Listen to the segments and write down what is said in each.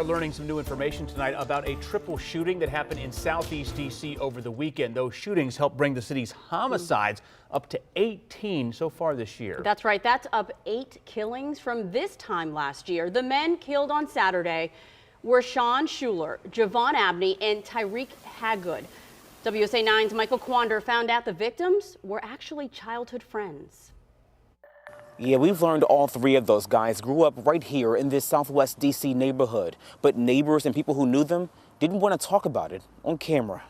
We're learning some new information tonight about a triple shooting that happened in Southeast D.C. over the weekend. Those shootings helped bring the city's homicides up to 18 so far this year. That's right. That's up 8 killings from this time last year. The men killed on Saturday were Sean Schuler, Javon Abney, and Tyreek Hagood. WSA 9's Michael Quander found out the victims were actually childhood friends. Yeah, we've learned all 3 of those guys grew up right here in this Southwest D.C. neighborhood. But neighbors and people who knew them didn't want to talk about it on camera.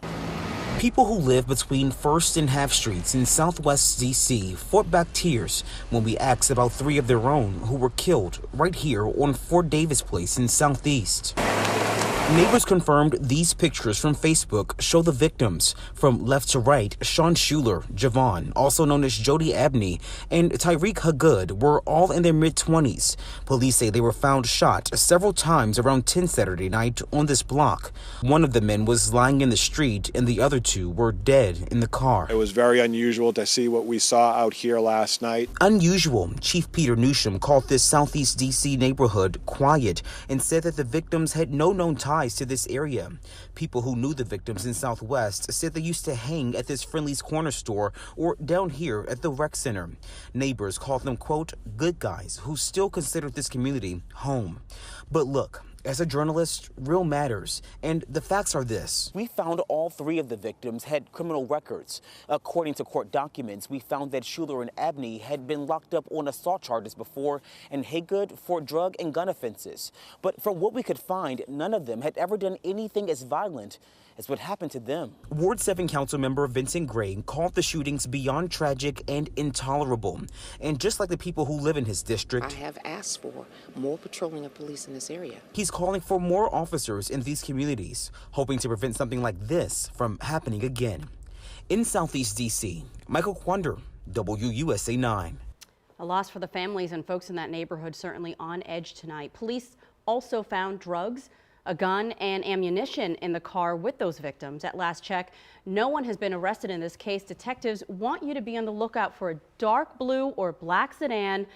People who live between 1st and Half Streets in Southwest D.C. fought back tears when we asked about 3 of their own who were killed right here on Fort Davis Place in Southeast. Neighbors confirmed these pictures from Facebook show the victims. From left to right, Sean Schuler, Javon, also known as Jody Abney, and Tyreek Hagood were all in their mid-20s. Police say they were found shot several times around 10 Saturday night on this block. One of the men was lying in the street and the other 2 were dead in the car. It was very unusual to see what we saw out here last night. Unusual. Chief Peter Newsham called this Southeast D.C. neighborhood quiet and said that the victims had no known ties to this area. People who knew the victims in Southwest said they used to hang at this Friendly's Corner store or down here at the rec center. Neighbors called them, quote, good guys who still considered this community home. But look, as a journalist, real matters, and the facts are this. We found all 3 of the victims had criminal records. According to court documents, we found that Schuler and Abney had been locked up on assault charges before and Hagood for drug and gun offenses. But from what we could find, none of them had ever done anything as violent as what happened to them. Ward 7 council member Vincent Gray called the shootings beyond tragic and intolerable. And just like the people who live in his district, I have asked for more patrolling of police in this area. He's calling for more officers in these communities, hoping to prevent something like this from happening again. In Southeast D.C., Michael Quander, WUSA 9. A loss for the families and folks in that neighborhood, certainly on edge tonight. Police also found drugs, a gun, and ammunition in the car with those victims. At last check, no one has been arrested in this case. Detectives want you to be on the lookout for a dark blue or black sedan.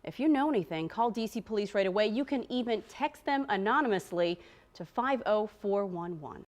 If you know anything, call DC Police right away. You can even text them anonymously to 50411.